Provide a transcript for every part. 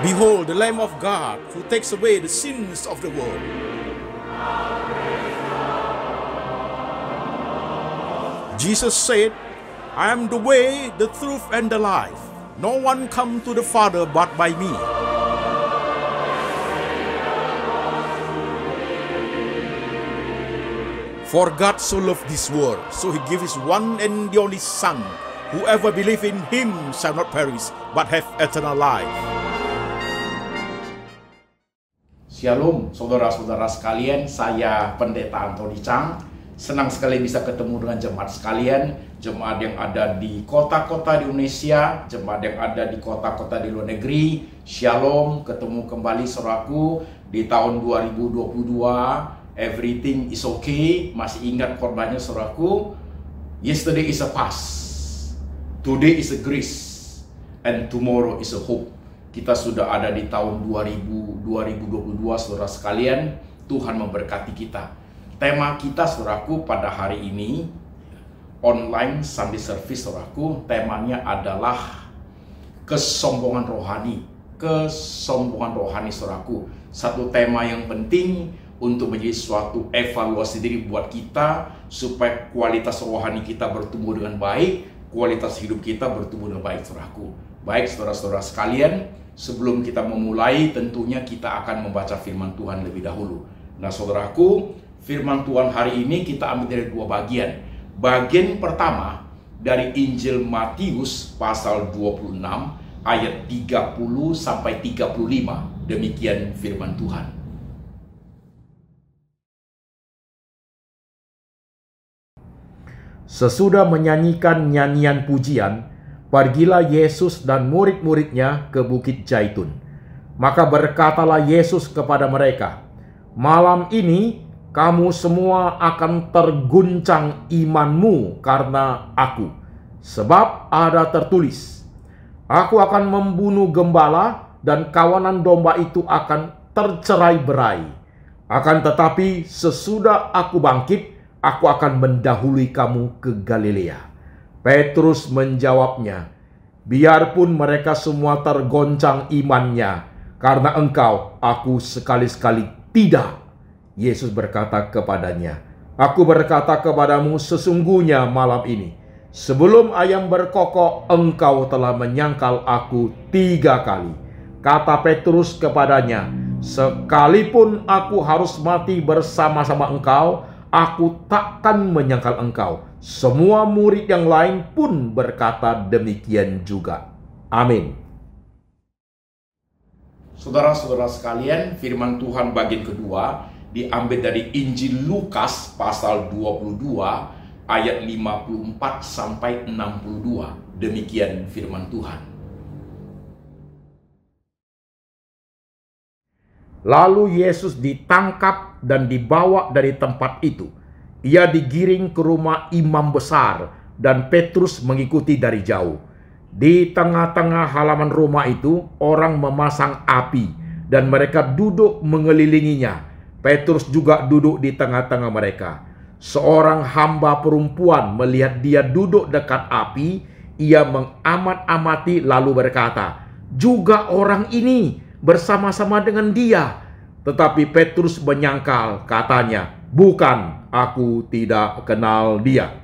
Behold, the Lamb of God who takes away the sins of the world. Jesus said, I am the way, the truth, and the life. No one comes to the Father but by me. For God so loved this world, so he gave his one and the only Son. Whoever believes in him shall not perish, but have eternal life. Shalom, saudara-saudara sekalian, saya Pendeta Antoni Chang. Senang sekali bisa ketemu dengan jemaat sekalian, jemaat yang ada di kota-kota di Indonesia, jemaat yang ada di kota-kota di luar negeri. Shalom, ketemu kembali saudaraku di tahun 2022. Everything is okay. Masih ingat korbannya saudaraku? Yesterday is a past, today is a grace, and tomorrow is a hope. Kita sudah ada di tahun 2022 saudara sekalian. Tuhan memberkati kita. Tema kita saudaraku pada hari ini, online Sunday service saudaraku, temanya adalah kesombongan rohani. Kesombongan rohani saudaraku. Satu tema yang penting untuk menjadi suatu evaluasi diri buat kita, supaya kualitas rohani kita bertumbuh dengan baik, kualitas hidup kita bertumbuh dengan baik saudaraku. Baik saudara-saudara sekalian, sebelum kita memulai tentunya kita akan membaca firman Tuhan lebih dahulu. Nah saudaraku, firman Tuhan hari ini kita ambil dari dua bagian. Bagian pertama dari Injil Matius pasal 26 ayat 30 sampai 35. Demikian firman Tuhan. Sesudah menyanyikan nyanyian pujian, pergilah Yesus dan murid-muridnya ke Bukit Zaitun. Maka berkatalah Yesus kepada mereka, malam ini kamu semua akan terguncang imanmu karena aku. Sebab ada tertulis, aku akan membunuh gembala dan kawanan domba itu akan tercerai-berai. Akan tetapi sesudah aku bangkit, aku akan mendahului kamu ke Galilea. Petrus menjawabnya, biarpun mereka semua tergoncang imannya, karena engkau, aku sekali-sekali tidak. Yesus berkata kepadanya, aku berkata kepadamu sesungguhnya malam ini, sebelum ayam berkokok, engkau telah menyangkal aku 3 kali. Kata Petrus kepadanya, sekalipun aku harus mati bersama-sama engkau, aku takkan menyangkal engkau. Semua murid yang lain pun berkata demikian juga. Amin. Saudara-saudara sekalian, firman Tuhan bagian kedua diambil dari Injil Lukas pasal 22 ayat 54 sampai 62. Demikian firman Tuhan. Lalu Yesus ditangkap dan dibawa dari tempat itu. Ia digiring ke rumah imam besar dan Petrus mengikuti dari jauh. Di tengah-tengah halaman rumah itu orang memasang api dan mereka duduk mengelilinginya. Petrus juga duduk di tengah-tengah mereka. Seorang hamba perempuan melihat dia duduk dekat api. Ia mengamat-amati lalu berkata, juga orang ini bersama-sama dengan dia. Tetapi Petrus menyangkal, katanya, bukan, aku tidak kenal dia.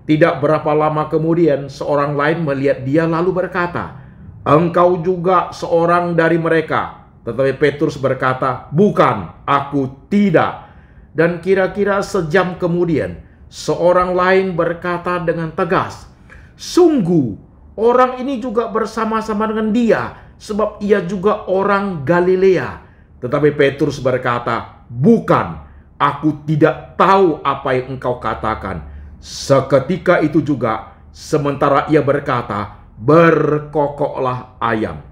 Tidak berapa lama kemudian seorang lain melihat dia lalu berkata, engkau juga seorang dari mereka. Tetapi Petrus berkata, bukan, aku tidak. Dan kira-kira sejam kemudian seorang lain berkata dengan tegas, sungguh orang ini juga bersama-sama dengan dia, sebab ia juga orang Galilea. Tetapi Petrus berkata, bukan, aku tidak tahu apa yang engkau katakan. Seketika itu juga, sementara ia berkata, berkokoklah ayam.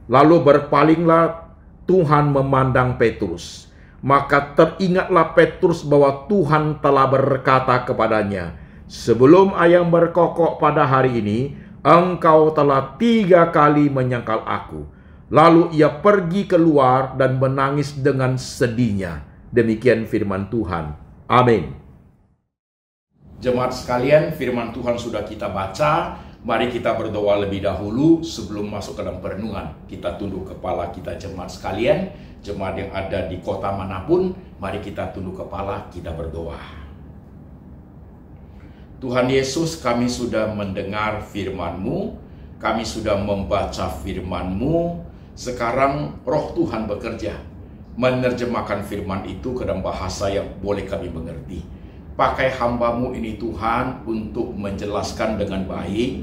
Lalu berpalinglah Tuhan memandang Petrus. Maka teringatlah Petrus bahwa Tuhan telah berkata kepadanya, sebelum ayam berkokok pada hari ini, engkau telah 3 kali menyangkal aku. Lalu ia pergi keluar dan menangis dengan sedihnya. Demikian firman Tuhan. Amin. Jemaat sekalian, firman Tuhan sudah kita baca. Mari kita berdoa lebih dahulu sebelum masuk ke dalam perenungan. Kita tunduk kepala kita jemaat sekalian, jemaat yang ada di kota manapun, mari kita tunduk kepala, kita berdoa. Tuhan Yesus, kami sudah mendengar firman-Mu, kami sudah membaca firman-Mu, sekarang Roh Tuhan bekerja, menerjemahkan firman itu ke dalam bahasa yang boleh kami mengerti. Pakai hamba-Mu ini Tuhan untuk menjelaskan dengan baik,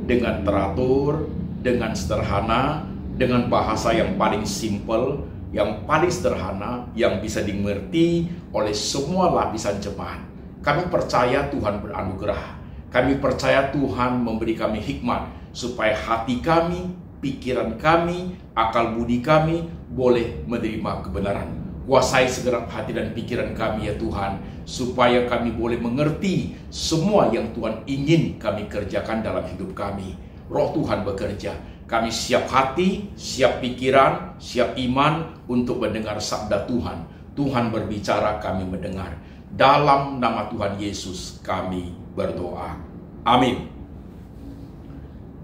dengan teratur, dengan sederhana, dengan bahasa yang paling simpel, yang paling sederhana, yang bisa dimengerti oleh semua lapisan jemaat. Kami percaya Tuhan beranugerah. Kami percaya Tuhan memberi kami hikmat supaya hati kami, pikiran kami, akal budi kami boleh menerima kebenaran. Kuasai segenap hati dan pikiran kami ya Tuhan, supaya kami boleh mengerti semua yang Tuhan ingin kami kerjakan dalam hidup kami. Roh Tuhan bekerja. Kami siap hati, siap pikiran, siap iman untuk mendengar sabda Tuhan. Tuhan berbicara, kami mendengar. Dalam nama Tuhan Yesus kami berdoa. Amin.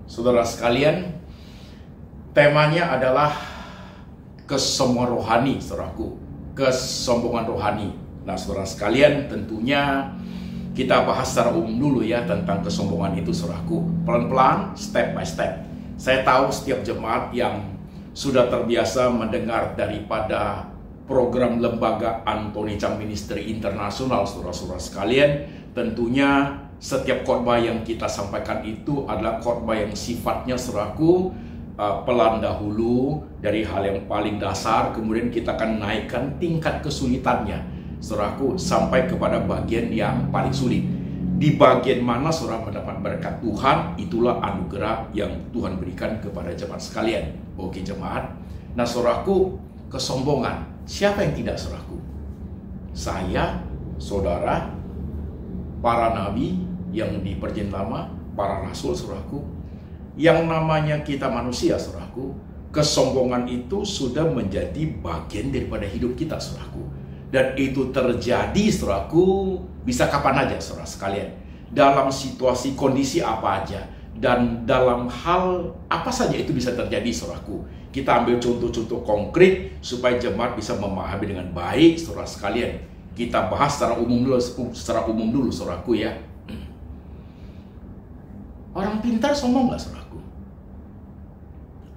Saudara sekalian, temanya adalah kesombongan rohani, saudaraku. Kesombongan rohani. Nah, saudara sekalian, tentunya kita bahas secara umum dulu ya tentang kesombongan itu, saudaraku. Pelan-pelan, step by step. Saya tahu setiap jemaat yang sudah terbiasa mendengar daripada program lembaga Anthony Chang Ministry Internasional, saudara-saudara sekalian, tentunya setiap khotbah yang kita sampaikan itu adalah khotbah yang sifatnya, saudaraku, pelan dahulu dari hal yang paling dasar, kemudian kita akan naikkan tingkat kesulitannya, saudaraku, sampai kepada bagian yang paling sulit. Di bagian mana saudara mendapat berkat Tuhan, itulah anugerah yang Tuhan berikan kepada jemaat sekalian. Oke jemaat. Nah saudaraku, kesombongan, siapa yang tidak saudaraku? Saya, saudara, para nabi yang di perjanjian lama, para rasul saudaraku, yang namanya kita manusia saudaraku, kesombongan itu sudah menjadi bagian daripada hidup kita saudaraku. Dan itu terjadi saudaraku bisa kapan aja saudara sekalian, dalam situasi kondisi apa aja, dan dalam hal apa saja itu bisa terjadi saudaraku. Kita ambil contoh-contoh konkret supaya jemaat bisa memahami dengan baik saudara sekalian. Kita bahas secara umum dulu saudaraku ya. Orang pintar sombong nggak saudaraku?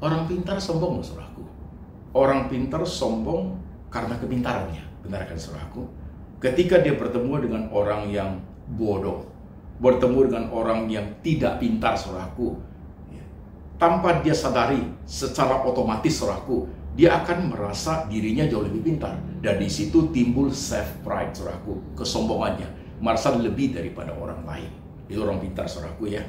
Orang pintar sombong nggak saudaraku? Orang pintar sombong karena kepintarannya, benar kan saudaraku? Ketika dia bertemu dengan orang yang bodoh, bertemu dengan orang yang tidak pintar saudaraku, tanpa dia sadari secara otomatis saudaraku, dia akan merasa dirinya jauh lebih pintar. Dan di situ timbul self pride saudaraku, kesombongannya, merasa lebih daripada orang lain. Itu orang pintar saudaraku ya.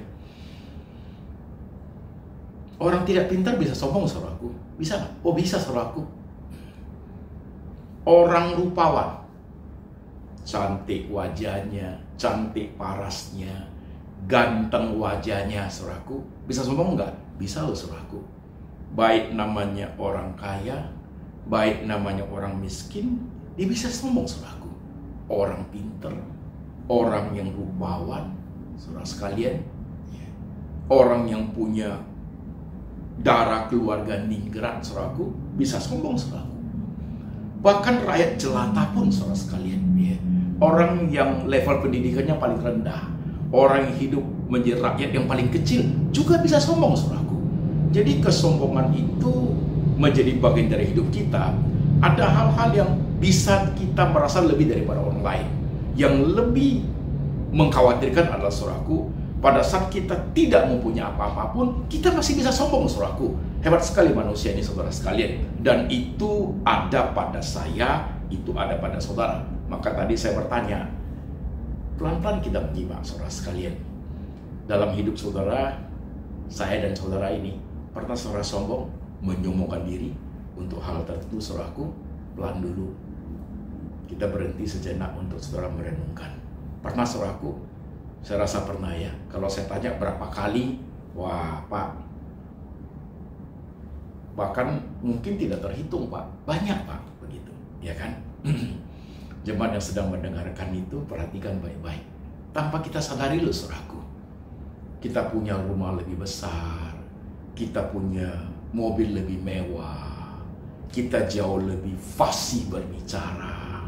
Orang tidak pintar bisa sombong saudaraku? Bisa nggak? Oh bisa saudaraku. Orang rupawan, cantik wajahnya, cantik parasnya, ganteng wajahnya saudaraku, bisa sombong nggak? Bisa loh saudaraku. Baik namanya orang kaya, baik namanya orang miskin, dia bisa sombong saudaraku. Orang pintar, orang yang rupawan, saudara sekalian, orang yang punya darah keluarga ningrat saudaraku, bisa sombong saudaraku. Bahkan rakyat jelata pun saudara sekalian, ya. Orang yang level pendidikannya paling rendah, orang yang hidup menjadi rakyat yang paling kecil juga bisa sombong saudaraku. Jadi kesombongan itu menjadi bagian dari hidup kita. Ada hal-hal yang bisa kita merasa lebih daripada orang lain. Yang lebih mengkhawatirkan adalah saudaraku, pada saat kita tidak mempunyai apa-apa pun, kita masih bisa sombong saudaraku. Hebat sekali manusia ini saudara sekalian. Dan itu ada pada saya, itu ada pada saudara. Maka tadi saya bertanya, pelan-pelan kita menyimak saudara sekalian. Dalam hidup saudara, saya dan saudara ini, pernah saudara sombong, menyombongkan diri untuk hal tertentu saudaraku? Pelan dulu. Kita berhenti sejenak untuk saudara merenungkan. Pernah saudaraku? Saya rasa pernah ya. Kalau saya tanya berapa kali, wah Pak, bahkan mungkin tidak terhitung Pak, banyak Pak, begitu, ya kan? Jemaat yang sedang mendengarkan itu perhatikan baik-baik. Tanpa kita sadari loh saudaraku, kita punya rumah lebih besar, kita punya mobil lebih mewah, kita jauh lebih fasih berbicara,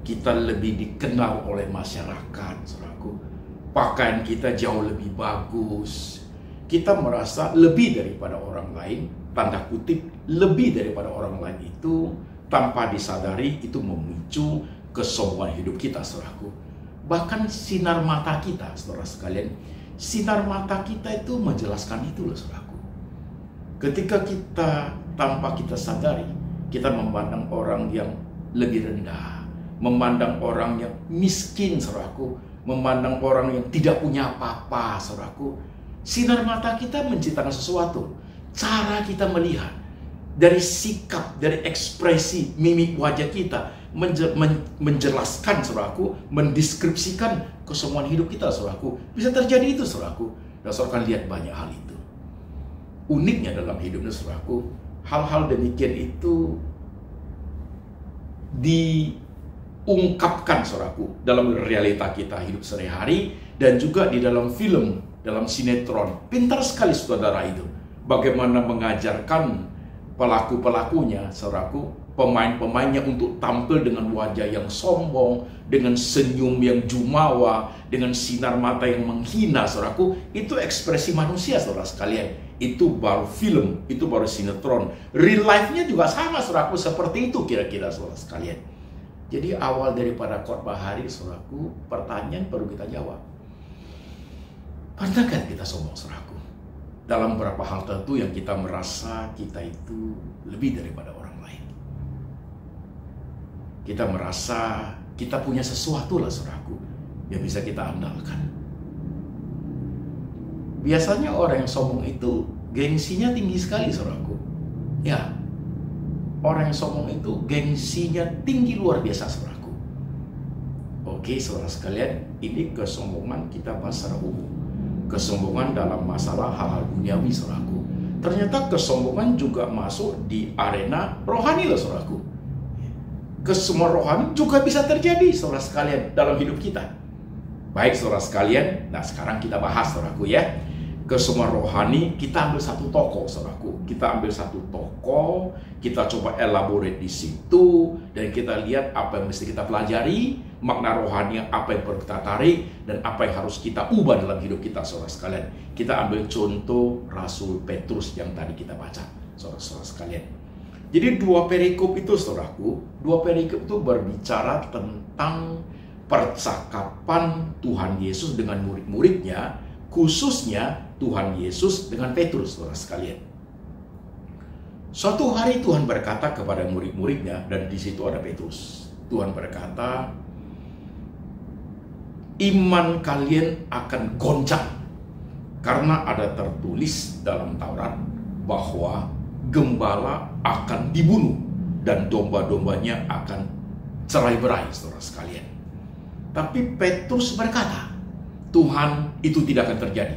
kita lebih dikenal oleh masyarakat, saudaraku. Pakaian kita jauh lebih bagus, kita merasa lebih daripada orang lain, tanda kutip lebih daripada orang lain itu, tanpa disadari itu memicu kesombongan hidup kita, saudaraku. Bahkan sinar mata kita, saudara sekalian, sinar mata kita itu menjelaskan itu loh, saudaraku. Ketika kita tanpa kita sadari, kita memandang orang yang lebih rendah, memandang orang yang miskin, saudaraku, memandang orang yang tidak punya apa-apa, saudaraku. Sinar mata kita menciptakan sesuatu. Cara kita melihat, dari sikap, dari ekspresi, mimik wajah kita, menjelaskan, saudaraku, mendeskripsikan kesombongan hidup kita, saudaraku. Bisa terjadi itu, saudaraku. Dan saudara akan lihat banyak hal itu. Uniknya dalam hidupnya, saudaraku, hal-hal demikian itu diungkapkan, saudaraku, dalam realita kita hidup sehari-hari dan juga di dalam film, dalam sinetron. Pintar sekali saudara itu. Bagaimana mengajarkan pelaku-pelakunya, saudaraku, pemain-pemainnya untuk tampil dengan wajah yang sombong, dengan senyum yang jumawa, dengan sinar mata yang menghina, saudaraku. Itu ekspresi manusia, saudara sekalian. Itu baru film, itu baru sinetron. Real life-nya juga sama, saudaraku, seperti itu kira-kira, saudara sekalian. Jadi awal daripada khotbah hari, saudaraku, pertanyaan perlu kita jawab. Pernahkah kita sombong, saudaraku? Dalam beberapa hal tertentu yang kita merasa kita itu lebih daripada orang lain. Kita merasa kita punya sesuatu lah, saudaraku, yang bisa kita andalkan. Biasanya orang yang sombong itu gengsinya tinggi sekali, saudaraku. Ya, orang yang sombong itu gengsinya tinggi luar biasa, saudaraku. Oke, saudara sekalian, ini kesombongan kita bahas secara umum. Kesombongan dalam masalah hal-hal duniawi, saudaraku. Ternyata kesombongan juga masuk di arena rohani loh, saudaraku. Kesombongan rohani juga bisa terjadi, saudara sekalian, dalam hidup kita. Baik, saudara sekalian, nah sekarang kita bahas, saudaraku, ya. Kesombongan rohani, kita ambil satu tokoh, saudaraku. Kita ambil satu tokoh, kita coba elaborate di situ, dan kita lihat apa yang mesti kita pelajari, makna rohani apa yang perlu kita tarik, dan apa yang harus kita ubah dalam hidup kita, saudara sekalian. Kita ambil contoh Rasul Petrus yang tadi kita baca, saudara-saudara sekalian. Jadi dua perikop itu, saudaraku, dua perikop itu berbicara tentang percakapan Tuhan Yesus dengan murid-muridnya, khususnya Tuhan Yesus dengan Petrus, saudara sekalian. Suatu hari Tuhan berkata kepada murid-muridnya, dan di situ ada Petrus. Tuhan berkata, iman kalian akan goncang karena ada tertulis dalam Taurat bahwa gembala akan dibunuh dan domba-dombanya akan cerai-berai, saudara sekalian. Tapi Petrus berkata, Tuhan, itu tidak akan terjadi.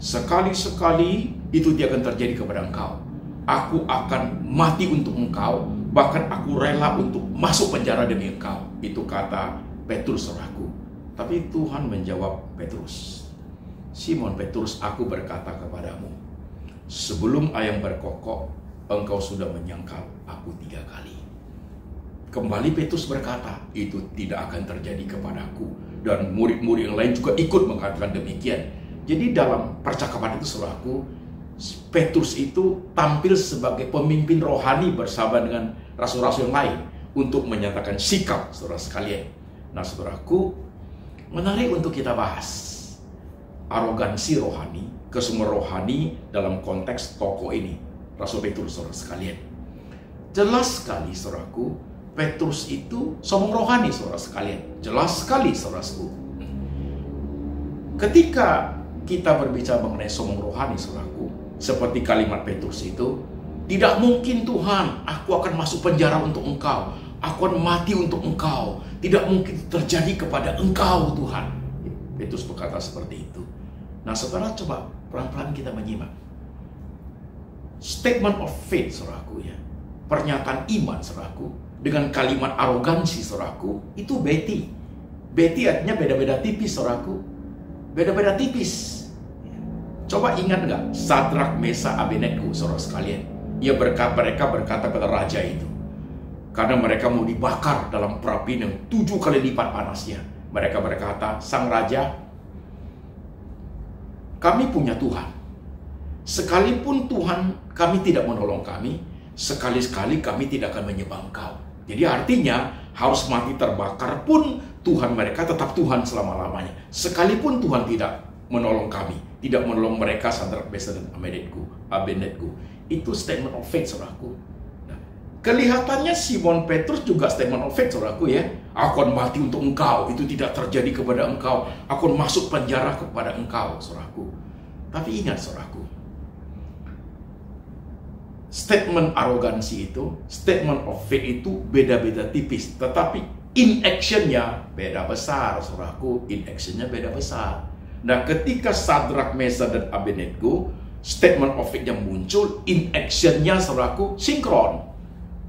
Sekali-sekali itu tidak akan terjadi kepada engkau. Aku akan mati untuk engkau, bahkan aku rela untuk masuk penjara demi engkau. Itu kata Petrus, saudaraku. Tapi Tuhan menjawab Petrus, Simon Petrus, aku berkata kepadamu, sebelum ayam berkokok, engkau sudah menyangkal aku 3 kali. Kembali Petrus berkata, itu tidak akan terjadi kepadaku. Dan murid-murid yang lain juga ikut mengatakan demikian. Jadi dalam percakapan itu, saudaraku, Petrus itu tampil sebagai pemimpin rohani bersama dengan rasul-rasul yang lain untuk menyatakan sikap, saudara sekalian. Nah, saudaraku, menarik untuk kita bahas arogansi rohani, kesombongan rohani dalam konteks tokoh ini, Rasul Petrus, saudara sekalian. Jelas sekali, saudaraku, Petrus itu sombong rohani, saudara sekalian. Jelas sekali, saudaraku. Ketika kita berbicara mengenai sombong rohani, saudaraku, seperti kalimat Petrus itu, tidak mungkin Tuhan, aku akan masuk penjara untuk engkau, aku akan mati untuk engkau, tidak mungkin terjadi kepada engkau, Tuhan. Petrus berkata seperti itu. Nah, saudara, coba pelan-pelan kita menyimak statement of faith, saudaraku, ya, pernyataan iman, saudaraku, dengan kalimat arogansi, saudaraku, itu Betty. Betty artinya beda-beda tipis, saudaraku. Beda-beda tipis. Coba ingat nggak Sadrak, Mesa, Abednego, saudara sekalian? Mereka berkata pada raja itu, karena mereka mau dibakar dalam perapi yang 7 kali lipat panasnya. Mereka berkata, "Sang raja, kami punya Tuhan. Sekalipun Tuhan kami tidak menolong kami, sekali-sekali kami tidak akan menyembah Engkau." Jadi artinya harus mati terbakar pun Tuhan mereka tetap Tuhan selama-lamanya. Sekalipun Tuhan tidak menolong kami, tidak menolong mereka, Sadrak, Mesa, dan Abednego. Itu statement of faith, saudaraku. Nah, kelihatannya Simon Petrus juga statement of faith, saudaraku ya. Aku akan mati untuk Engkau, itu tidak terjadi kepada Engkau. Aku akan masuk penjara kepada Engkau, saudaraku. Tapi ingat, saudaraku, statement arogansi itu, statement of faith itu beda-beda tipis. Tetapi in action-nya beda besar, saudaraku. In action-nya beda besar. Nah, ketika Sadrak, Mesa, dan Abednego, statement of faith yang muncul, in action-nya, saudaraku, sinkron.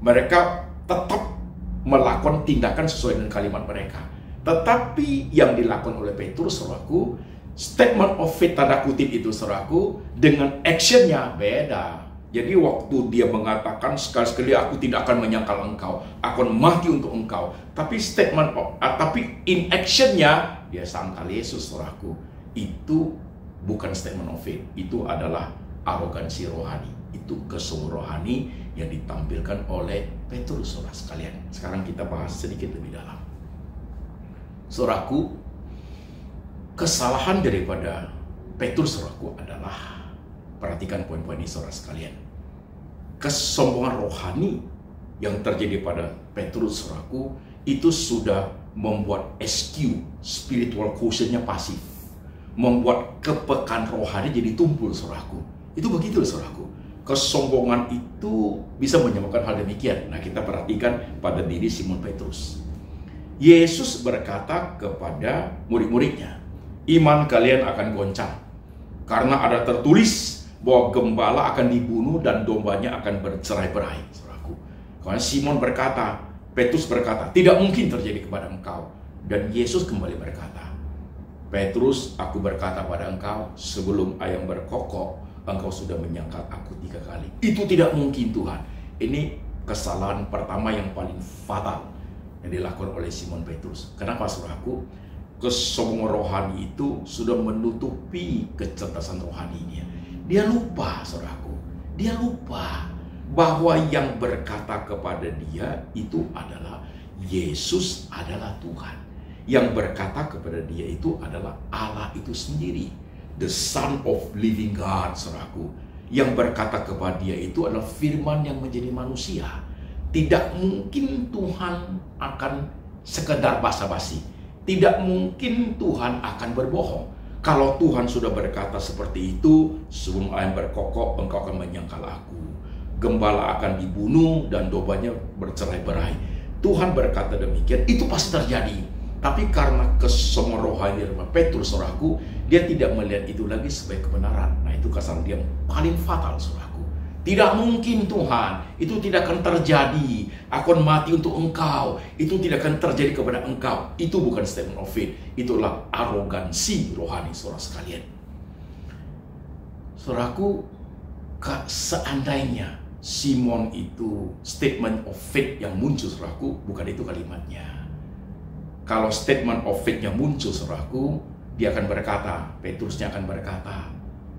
Mereka tetap melakukan tindakan sesuai dengan kalimat mereka. Tetapi yang dilakukan oleh Petrus, saudaraku, statement of faith tanda kutip itu, saudaraku, dengan action-nya beda. Jadi waktu dia mengatakan, sekali-sekali aku tidak akan menyangkal Engkau, aku akan mati untuk Engkau. Tapi tapi in action-nya dia sangkal Yesus, saudaraku. Itu bukan statement of faith, itu adalah arogansi rohani. Itu kesombongan rohani yang ditampilkan oleh Petrus, saudara sekalian. Sekarang kita bahas sedikit lebih dalam. Saudaraku, kesalahan daripada Petrus, saudaraku, adalah, perhatikan poin-poin ini, saudara sekalian. Kesombongan rohani yang terjadi pada Petrus, saudaraku, itu sudah membuat SQ, spiritual quotient-nya pasif. Membuat kepekaan rohani jadi tumpul, saudaraku. Itu begitu, saudaraku. Kesombongan itu bisa menyebabkan hal demikian. Nah, kita perhatikan pada diri Simon Petrus. Yesus berkata kepada murid-muridnya, "Iman kalian akan goncang, karena ada tertulis bahwa gembala akan dibunuh dan dombanya akan bercerai-berai." Saudaraku, karena Simon berkata, Petrus berkata, "Tidak mungkin terjadi kepada engkau." Dan Yesus kembali berkata, "Petrus, aku berkata pada engkau, sebelum ayam berkokok, engkau sudah menyangkal aku 3 kali." Itu tidak mungkin, Tuhan. Ini kesalahan pertama yang paling fatal yang dilakukan oleh Simon Petrus. Kenapa, saudaraku? Kesombongan rohani itu sudah menutupi kecerdasan rohaninya. Dia lupa, saudaraku. Dia lupa bahwa yang berkata kepada dia itu adalah Yesus adalah Tuhan. Yang berkata kepada dia itu adalah Allah itu sendiri, the Son of Living God, saudaraku. Yang berkata kepada dia itu adalah firman yang menjadi manusia. Tidak mungkin Tuhan akan sekedar basa-basi. Tidak mungkin Tuhan akan berbohong. Kalau Tuhan sudah berkata seperti itu, sebelum ayam berkokok, engkau akan menyangkal aku. Gembala akan dibunuh dan dombanya bercerai-berai. Tuhan berkata demikian, itu pasti terjadi. Tapi karena kesombongan rohani dari Petrus, saudaraku, dia tidak melihat itu lagi sebagai kebenaran. Nah, itu kesalahan yang paling fatal, saudaraku. Tidak mungkin, Tuhan, itu tidak akan terjadi. Aku akan mati untuk engkau. Itu tidak akan terjadi kepada engkau. Itu bukan statement of faith. Itulah arogansi rohani, saudara sekalian. Saudaraku, seandainya Simon itu statement of faith yang muncul, saudaraku, bukan itu kalimatnya. Kalau statement of faith-nya muncul, saudaraku, dia akan berkata, Petrusnya akan berkata,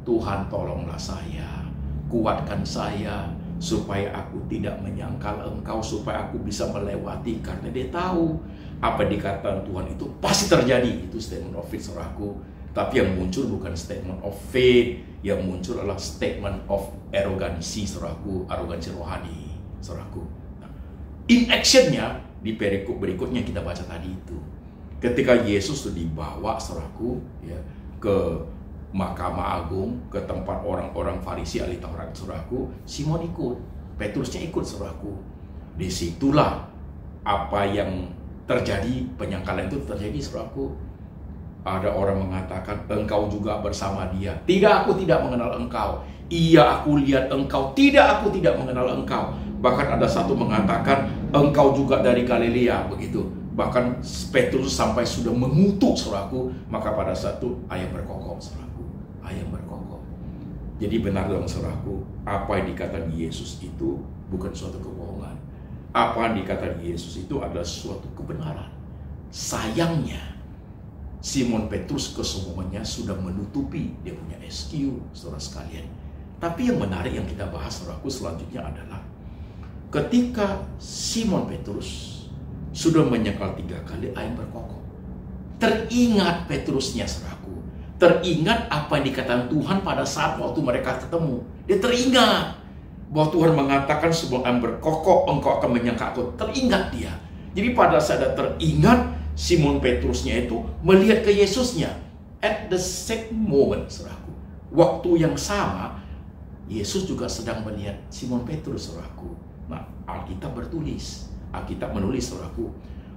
"Tuhan, tolonglah saya, kuatkan saya, supaya aku tidak menyangkal engkau, supaya aku bisa melewati." Karena dia tahu apa dikatakan Tuhan itu pasti terjadi. Itu statement of faith, saudaraku. Tapi yang muncul bukan statement of faith, yang muncul adalah statement of arogansi, saudaraku, arogansi rohani, saudaraku. Nah, in action-nya di perikop berikutnya kita baca tadi itu, ketika Yesus dibawa, saudaraku, ya, ke Mahkamah Agung, ke tempat orang-orang Farisi ahli Taurat, saudaraku, Simon ikut, Petrusnya ikut, saudaraku. Disitulah apa yang terjadi, penyangkalan itu terjadi, saudaraku. Ada orang mengatakan, "Engkau juga bersama dia." "Tidak, aku tidak mengenal engkau." "Iya, aku lihat engkau." "Tidak, aku tidak mengenal engkau." Bahkan ada satu mengatakan, "Engkau juga dari Galilea," begitu. Bahkan Petrus sampai sudah mengutuk, saudaraku. Maka pada saat itu ayam berkokok, saudaraku. Ayam berkokok. Jadi benar dong saudaraku, apa yang dikatakan Yesus itu bukan suatu kebohongan. Apa yang dikatakan Yesus itu adalah suatu kebenaran. Sayangnya, Simon Petrus kesombongannya sudah menutupi dia punya SQ, saudara sekalian. Tapi yang menarik yang kita bahas saudaraku selanjutnya adalah ketika Simon Petrus sudah menyangkal 3 kali ayam berkokok. Teringat Petrusnya saudaraku. Teringat apa yang dikatakan Tuhan pada saat waktu mereka ketemu. Dia teringat bahwa Tuhan mengatakan sebelum ayam berkokok engkau akan menyangka aku. Teringat dia. Jadi pada saat dia teringat, Simon Petrusnya itu melihat ke Yesusnya. At the same moment saudaraku. Waktu yang sama, Yesus juga sedang melihat Simon Petrus saudaraku. Nah, Alkitab bertulis. Alkitab menulis saudaraku.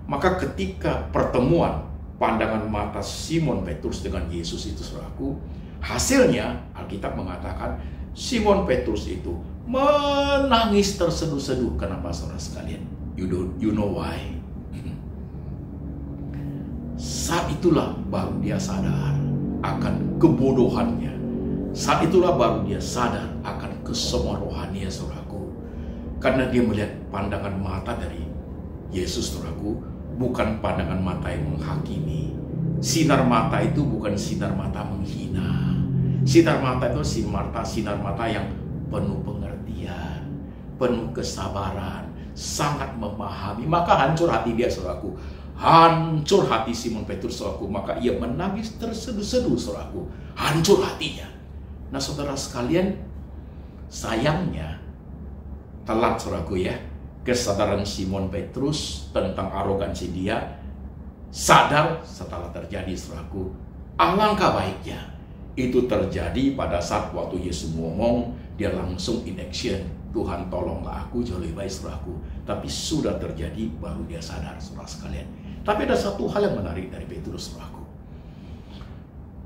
Maka ketika pertemuan pandangan mata Simon Petrus dengan Yesus itu saudaraku, hasilnya Alkitab mengatakan Simon Petrus itu menangis terseduh-seduh. Kenapa saudara sekalian? You know why? Saat itulah baru dia sadar akan kebodohannya. Saat itulah baru dia sadar akan kesemua rohaninya saudaraku. Karena dia melihat pandangan mata dari Yesus saudaraku, bukan pandangan mata yang menghakimi. Sinar mata itu bukan sinar mata menghina. Sinar mata itu sinar mata yang penuh pengertian, penuh kesabaran, sangat memahami. Maka hancur hati dia saudaraku. Hancur hati Simon Petrus saudaraku. Maka ia menangis terseduh-seduh saudaraku. Hancur hatinya. Nah saudara sekalian, sayangnya telat saudaraku ya. Kesadaran Simon Petrus tentang arogansi dia sadar setelah terjadi saudaraku. Alangkah baiknya itu terjadi pada saat waktu Yesus ngomong, dia langsung in action. Tuhan tolonglah aku jauh lebih baik saudaraku. Tapi sudah terjadi baru dia sadar saudara sekalian. Tapi ada satu hal yang menarik dari Petrus saudaraku.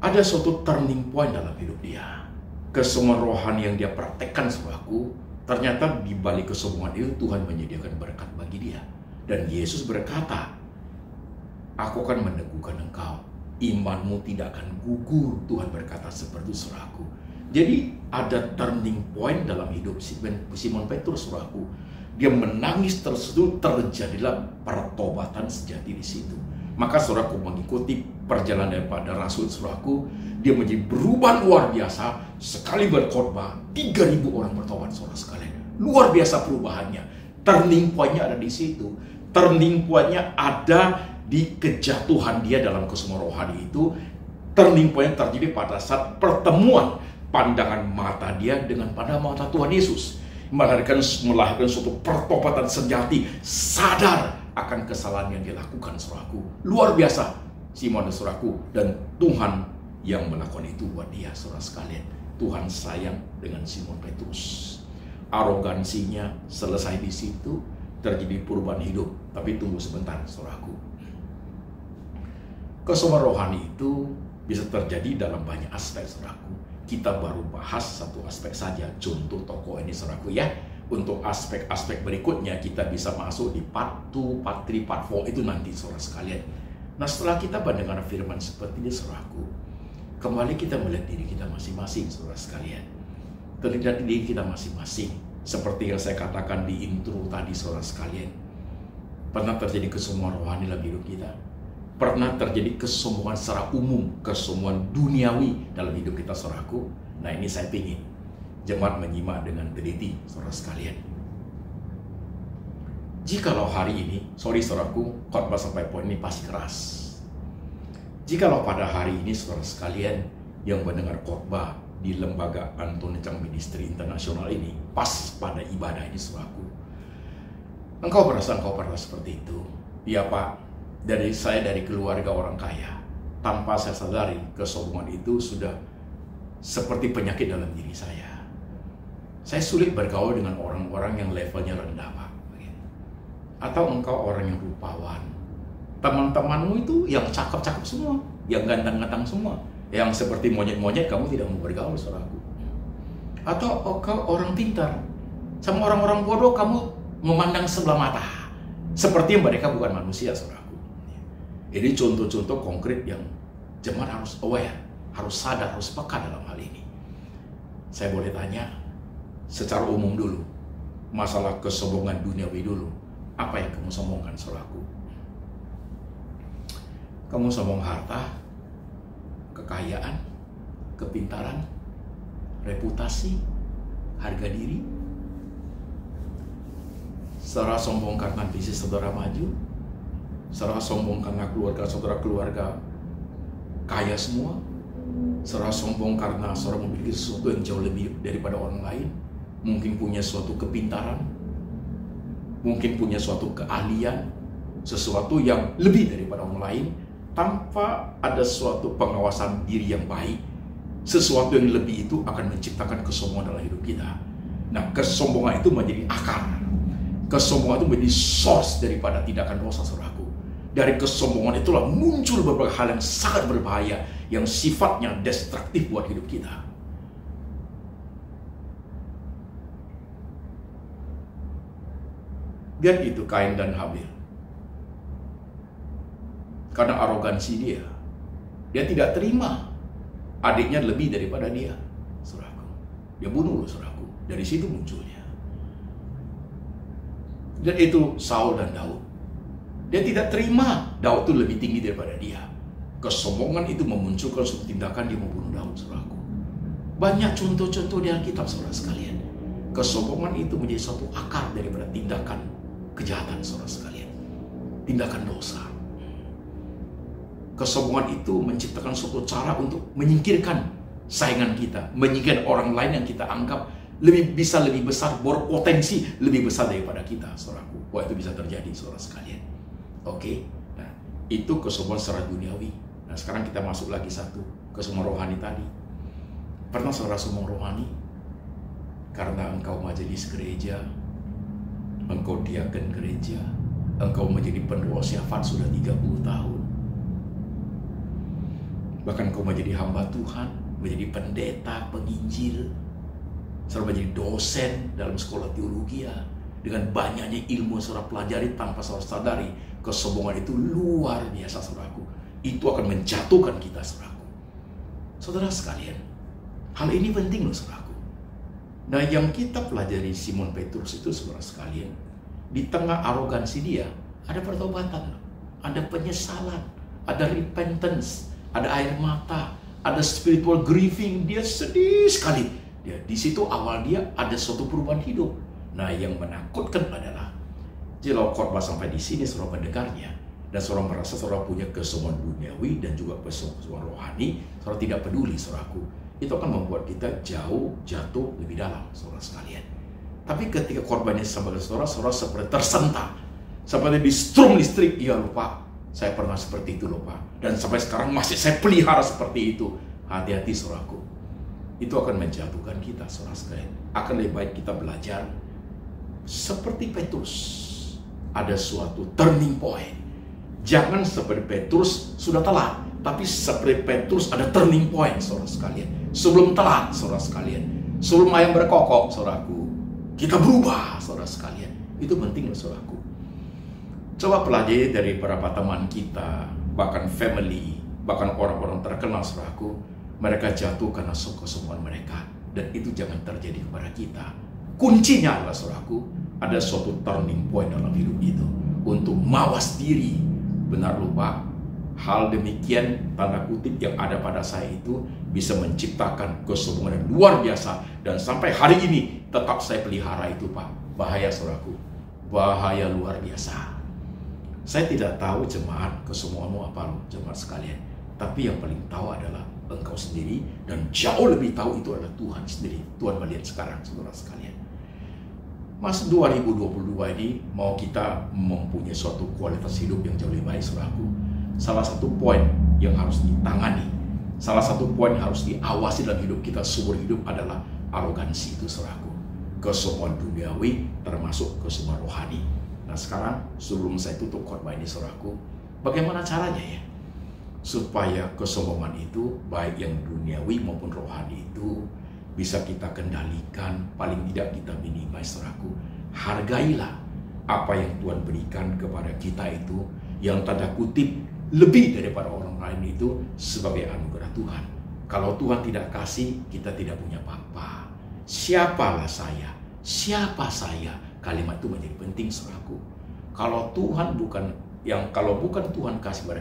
Ada suatu turning point dalam hidup dia. Kesemua rohani yang dia praktekkan saudaraku, ternyata di balik kesombongan itu Tuhan menyediakan berkat bagi dia. Dan Yesus berkata, aku akan meneguhkan engkau. Imanmu tidak akan gugur. Tuhan berkata seperti saudaraku. Jadi ada turning point dalam hidup Simon Petrus saudaraku. Dia menangis terseduh, terjadilah pertobatan sejati di situ. Maka saudaraku mengikuti perjalanan daripada Rasul saudaraku, dia menjadi berubah luar biasa. Sekali berkhotbah 3.000 orang bertobat saudara sekalian. Luar biasa perubahannya. Turning point-nya ada di situ. Turning point-nya ada di kejatuhan dia dalam kesemua rohani itu. Turning point terjadi pada saat pertemuan pandangan mata dia dengan pandangan mata Tuhan Yesus. Melahirkan suatu pertobatan sejati, sadar akan kesalahan yang dilakukan saudaraku. Luar biasa Simon dan saudaraku, dan Tuhan yang melakukan itu buat dia saudara sekalian. Tuhan sayang dengan Simon Petrus. Arogansinya selesai di situ, terjadi perubahan hidup. Tapi tunggu sebentar saudaraku. Kesemua rohani itu bisa terjadi dalam banyak aspek saudaraku. Kita baru bahas satu aspek saja, contoh tokoh ini saudaraku ya. Untuk aspek-aspek berikutnya kita bisa masuk di part 2, part 3, part 4 itu nanti saudara sekalian. Nah setelah kita mendengar firman seperti ini saudaraku, kembali kita melihat diri kita masing-masing saudara sekalian. Terlihat diri kita masing-masing. Seperti yang saya katakan di intro tadi saudara sekalian. Pernah terjadi kesombongan rohani dalam hidup kita. Pernah terjadi kesombongan secara umum, kesombongan duniawi dalam hidup kita saudaraku. Nah ini saya ingin jemaat menyimak dengan teliti saudara sekalian. Jikalau hari ini, saudaraku, khotbah sampai poin ini pasti keras. Jikalau pada hari ini saudara sekalian yang mendengar khotbah di lembaga Antoni Chang Ministry Internasional ini, pas pada ibadah ini saudaraku, engkau merasa engkau pernah seperti itu. Ya Pak, saya dari keluarga orang kaya. Tanpa saya sadari, kesombongan itu sudah seperti penyakit dalam diri saya. Saya sulit bergaul dengan orang-orang yang levelnya rendah, Pak. Atau engkau orang yang rupawan. Teman-temanmu itu yang cakep-cakep semua, yang ganteng-ganteng semua. Yang seperti monyet-monyet kamu tidak mau bergaul, saudaraku. Atau engkau orang pintar. Sama orang-orang bodoh kamu memandang sebelah mata. Seperti mereka bukan manusia, saudaraku. Ini contoh-contoh konkret yang jemaat harus aware, harus sadar, harus peka dalam hal ini. Saya boleh tanya secara umum dulu, masalah kesombongan duniawi dulu. Apa yang kamu sombongkan, saudaraku? Kamu sombong harta, kekayaan, kepintaran, reputasi, harga diri? Saudara sombong karena bisnis saudara maju? Saudara sombong karena keluarga kaya semua? Saudara sombong karena saudara memiliki sesuatu yang jauh lebih daripada orang lain? Mungkin punya suatu kepintaran, mungkin punya suatu keahlian, sesuatu yang lebih daripada orang lain, tanpa ada suatu pengawasan diri yang baik. Sesuatu yang lebih itu akan menciptakan kesombongan dalam hidup kita. Nah, kesombongan itu menjadi akar. Kesombongan itu menjadi source daripada tindakan dosa, saudaraku. Dari kesombongan itulah muncul beberapa hal yang sangat berbahaya, yang sifatnya destruktif buat hidup kita. Lihat itu Kain dan Habil. Karena arogansi dia tidak terima adiknya lebih daripada dia, saudaraku. Dia bunuh, saudaraku. Dari situ munculnya. Dan itu Saul dan Daud. Dia tidak terima Daud itu lebih tinggi daripada dia. Kesombongan itu memunculkan suatu tindakan dia membunuh Daud, saudaraku. Banyak contoh-contoh di Alkitab, saudara sekalian. Kesombongan itu menjadi suatu akar daripada tindakan kejahatan, saudara sekalian. Tindakan dosa. Kesombongan itu menciptakan suatu cara untuk menyingkirkan saingan kita, menyingkirkan orang lain yang kita anggap lebih besar, berpotensi lebih besar daripada kita, saudaraku. Wah, itu bisa terjadi, saudara sekalian. Oke, nah itu kesombongan secara duniawi. Nah, sekarang kita masuk lagi satu, kesombongan rohani tadi. Pernah saudara sombong rohani? Karena engkau majelis gereja, engkau diaken gereja, engkau menjadi pendoa syafaat sudah 30 tahun. Bahkan engkau menjadi hamba Tuhan, menjadi pendeta, penginjil, saudara menjadi dosen dalam sekolah teologi. Dengan banyaknya ilmu saudara pelajari tanpa saudara sadari, kesombongan itu luar biasa, saudaraku. Itu akan menjatuhkan kita, saudaraku. Saudara sekalian, hal ini penting loh, saudaraku. Nah, yang kita pelajari Simon Petrus itu, saudara sekalian, di tengah arogansi dia, ada pertobatan, ada penyesalan, ada repentance, ada air mata, ada spiritual grieving. Dia sedih sekali. Di situ awal dia ada suatu perubahan hidup. Nah, yang menakutkan adalah jika khotbah sampai di sini saudara mendengarnya dan saudara merasa saudara punya kesombongan duniawi dan juga kesombongan rohani, saudara tidak peduli, saudaraku. Itu akan membuat kita jatuh lebih dalam, saudara sekalian. Tapi ketika korbannya sampai ke saudara seperti tersentak, seperti di strum listrik. Iya lupa, saya pernah seperti itu lupa, dan sampai sekarang masih saya pelihara seperti itu. Hati-hati, saudaraku. Itu akan menjatuhkan kita, saudara sekalian. Akan lebih baik kita belajar seperti Petrus, ada suatu turning point. Jangan seperti Petrus sudah telat, tapi seperti Petrus ada turning point, saudara sekalian. Sebelum telat, saudara sekalian. Sebelum ayam berkokok, saudaraku, kita berubah, saudara sekalian. Itu penting loh, saudaraku. Coba pelajari dari beberapa teman kita, bahkan family, bahkan orang-orang terkenal, saudaraku. Mereka jatuh karena kesombongan mereka, dan itu jangan terjadi kepada kita. Kuncinya adalah, saudaraku, ada suatu turning point dalam hidup itu untuk mawas diri. Benar lupa, hal demikian tanda kutip yang ada pada saya itu bisa menciptakan kesombongan yang luar biasa, dan sampai hari ini tetap saya pelihara itu, Pak. Bahaya, saudaraku, bahaya luar biasa. Saya tidak tahu jemaat kesombonganmu apa loh, jemaat sekalian. Tapi yang paling tahu adalah engkau sendiri, dan jauh lebih tahu itu adalah Tuhan sendiri. Tuhan melihat sekarang, saudara sekalian. Mas 2022 ini mau kita mempunyai suatu kualitas hidup yang jauh lebih baik, saudaraku. Salah satu poin yang harus ditangani, salah satu poin yang harus diawasi dalam hidup kita seumur hidup adalah arogansi itu, saudaraku. Kesombongan duniawi termasuk kesombongan rohani. Nah, sekarang sebelum saya tutup khotbah ini, saudaraku, bagaimana caranya ya supaya kesombongan itu, baik yang duniawi maupun rohani itu, bisa kita kendalikan, paling tidak kita minimize, saudaraku. Hargailah apa yang Tuhan berikan kepada kita itu, yang tanda kutip lebih daripada orang lain itu, sebagai anugerah Tuhan. Kalau Tuhan tidak kasih, kita tidak punya apa-apa. Siapalah saya? Siapa saya? Kalimat itu menjadi penting, saudaraku. Kalau bukan Tuhan kasih pada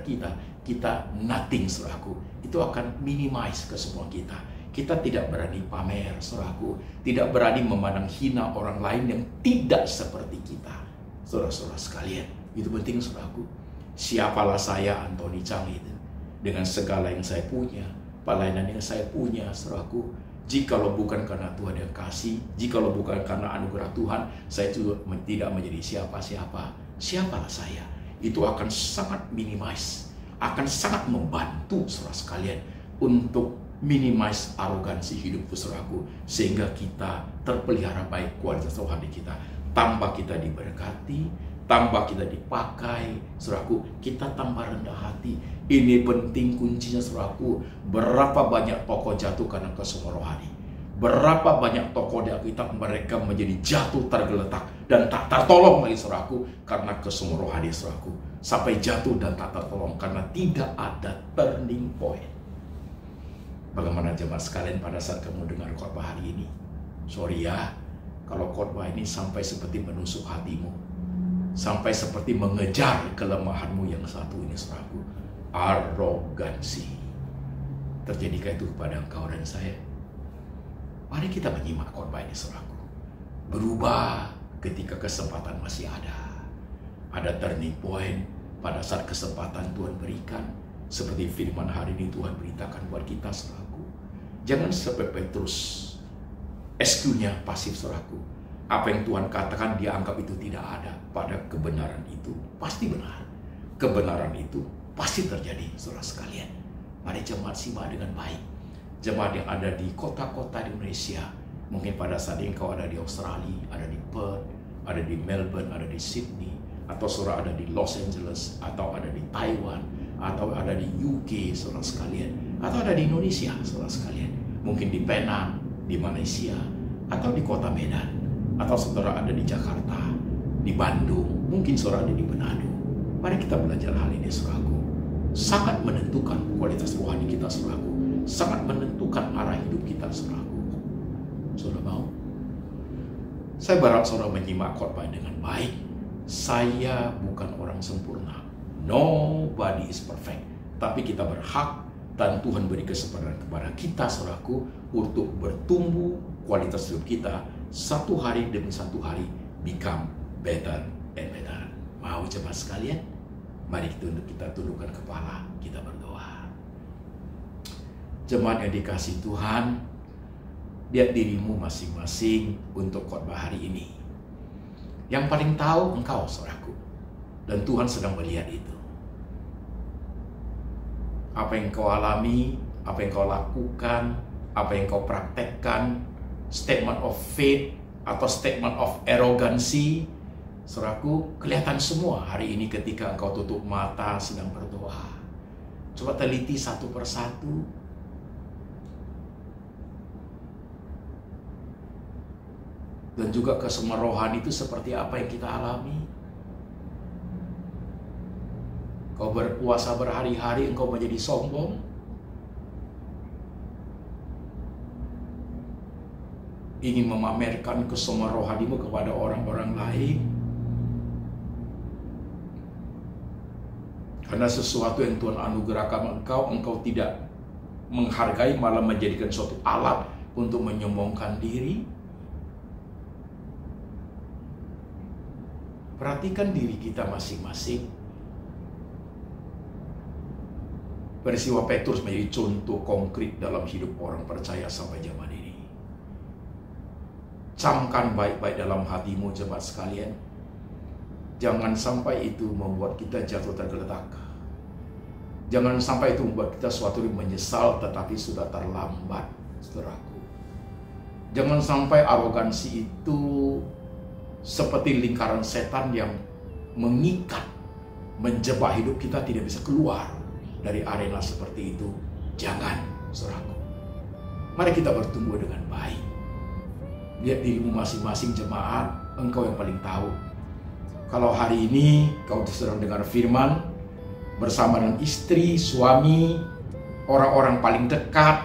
kita nothing, saudaraku. Itu akan minimize ke semua kita. Kita tidak berani pamer, saudaraku. Tidak berani memandang hina orang lain yang tidak seperti kita. Saudara-saudara sekalian, itu penting, saudaraku. Siapalah saya, Anthony Chang itu, dengan segala yang saya punya, pelayanan yang saya punya, saudaraku. Jikalau bukan karena Tuhan yang kasih, jikalau bukan karena anugerah Tuhan, saya juga tidak menjadi siapa-siapa. Siapalah saya? Itu akan sangat minimize, akan sangat membantu saudara sekalian untuk minimize arogansi hidup saudaraku, sehingga kita terpelihara baik kualitas rohani kita. Tambah kita diberkati, tambah kita dipakai, saudaraku, kita tambah rendah hati. Ini penting kuncinya, saudaraku. Berapa banyak tokoh jatuh karena kesemua rohani. Berapa banyak tokoh di Alkitab mereka menjadi jatuh tergeletak dan tak tertolong lagi, saudaraku, karena kesemua rohani, saudaraku. Sampai jatuh dan tak tertolong karena tidak ada turning point. Bagaimana jemaat sekalian pada saat kamu dengar khotbah hari ini? Sorry ya, kalau khotbah ini sampai seperti menusuk hatimu, sampai seperti mengejar kelemahanmu yang satu ini, saudaraku. Arogansi. Terjadikah itu kepada engkau dan saya? Mari kita menyimak khotbah ini, saudaraku. Berubah ketika kesempatan masih ada. Ada turning point pada saat kesempatan Tuhan berikan. Seperti firman hari ini Tuhan beritakan buat kita, saudaraku. Jangan seperti Petrus, SQ-nya pasif, saudaraku. Apa yang Tuhan katakan dianggap itu tidak ada. Pada kebenaran itu pasti benar. Kebenaran itu pasti terjadi, saudara sekalian. Mari jemaat simak dengan baik. Jemaat yang ada di kota-kota di Indonesia, mungkin pada saat ini kau ada di Australia, ada di Perth, ada di Melbourne, ada di Sydney, atau saudara ada di Los Angeles, atau ada di Taiwan, atau ada di UK, saudara sekalian, atau ada di Indonesia, saudara sekalian. Mungkin di Penang, di Malaysia, atau di kota Medan, atau saudara ada di Jakarta, di Bandung, mungkin saudara ada di Manado. Mari kita belajar hal ini, saudaraku. Sangat menentukan kualitas rohani kita, saudaraku. Sangat menentukan arah hidup kita, saudaraku. Saudara mau? Saya berharap saudara menyimak khotbah dengan baik. Saya bukan orang sempurna. Nobody is perfect. Tapi kita berhak dan Tuhan beri kesempatan kepada kita, saudaraku, untuk bertumbuh kualitas hidup kita satu hari demi satu hari, become better and better. Mau jemaat sekalian? Mari kita tundukkan kepala, kita berdoa. Jemaat yang dikasihi Tuhan, lihat dirimu masing-masing untuk khotbah hari ini. Yang paling tahu engkau, saudaraku. Dan Tuhan sedang melihat itu. Apa yang kau alami, apa yang kau lakukan, apa yang kau praktekkan, statement of faith atau statement of arrogancy, saudaraku, kelihatan semua hari ini ketika engkau tutup mata sedang berdoa. Coba teliti satu persatu. Dan juga kesemua rohani itu seperti apa yang kita alami. Kau berpuasa berhari-hari, engkau menjadi sombong. Ingin memamerkan kesemua rohanimu kepada orang-orang lain. Karena sesuatu yang Tuhan anugerahkan engkau tidak menghargai, malah menjadikan suatu alat untuk menyombongkan diri. Perhatikan diri kita masing-masing. Peristiwa Petrus menjadi contoh konkret dalam hidup orang percaya sampai zaman ini. Camkan baik-baik dalam hatimu, jemaat sekalian. Jangan sampai itu membuat kita jatuh tergeletak. Jangan sampai itu membuat kita suatu yang menyesal tetapi sudah terlambat, saudaraku. Jangan sampai arogansi itu seperti lingkaran setan yang mengikat, menjebak hidup kita tidak bisa keluar dari arena seperti itu. Jangan, saudaraku. Mari kita bertumbuh dengan baik. Lihat dirimu masing-masing, jemaat, engkau yang paling tahu. Kalau hari ini kau sedang dengar firman bersama dengan istri, suami, orang-orang paling dekat,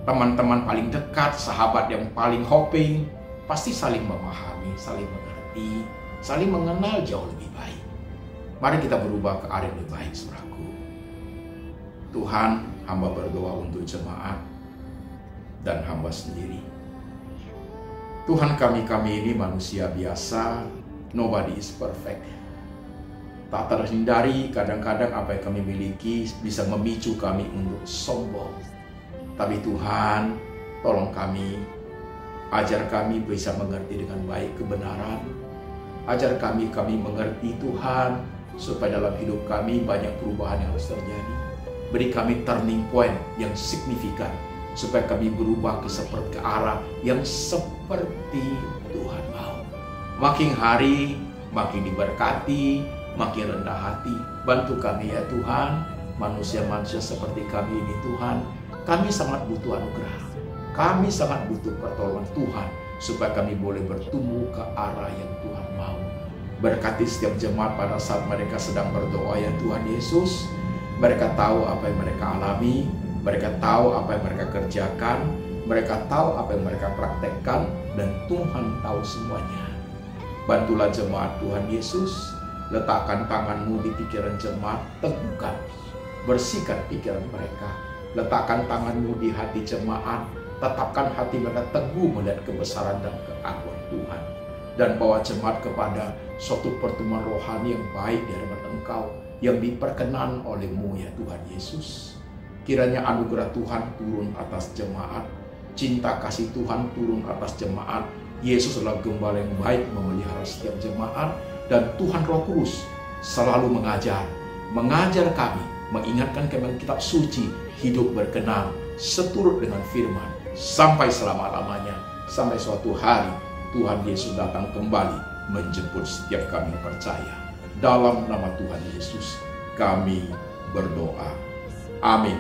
teman-teman paling dekat, sahabat yang paling hoping, pasti saling memahami, saling mengerti, saling mengenal jauh lebih baik. Mari kita berubah ke arah yang lebih baik, saudaraku. Tuhan, hamba berdoa untuk jemaat dan hamba sendiri. Tuhan, kami ini manusia biasa, nobody is perfect. Tak terhindari kadang-kadang apa yang kami miliki bisa memicu kami untuk sombong. Tapi Tuhan, tolong kami, ajar kami bisa mengerti dengan baik kebenaran. Ajar kami mengerti Tuhan, supaya dalam hidup kami banyak perubahan yang harus terjadi. Beri kami turning point yang signifikan, supaya kami berubah ke arah yang seperti Tuhan mau. Makin hari, makin diberkati, makin rendah hati. Bantu kami ya Tuhan, manusia-manusia seperti kami ini Tuhan. Kami sangat butuh anugerah. Kami sangat butuh pertolongan Tuhan, supaya kami boleh bertumbuh ke arah yang Tuhan mau. Berkati setiap jemaat pada saat mereka sedang berdoa ya Tuhan Yesus. Mereka tahu apa yang mereka alami, mereka tahu apa yang mereka kerjakan, mereka tahu apa yang mereka praktekkan, dan Tuhan tahu semuanya. Bantulah jemaat Tuhan Yesus, letakkan tangan-Mu di pikiran jemaat, teguhkan, bersihkan pikiran mereka. Letakkan tangan-Mu di hati jemaat, tetapkan hati mereka teguh melihat kebesaran dan keagungan Tuhan. Dan bawa jemaat kepada suatu pertemuan rohani yang baik di hadapan Engkau, yang diperkenan oleh-Mu ya Tuhan Yesus. Kiranya anugerah Tuhan turun atas jemaat, cinta kasih Tuhan turun atas jemaat. Yesus adalah gembala yang baik memelihara setiap jemaat, dan Tuhan Roh Kudus selalu mengajar kami, mengingatkan kami kitab suci, hidup berkenan, seturut dengan firman, sampai selama-lamanya, sampai suatu hari Tuhan Yesus datang kembali menjemput setiap kami yang percaya. Dalam nama Tuhan Yesus kami berdoa. Amin.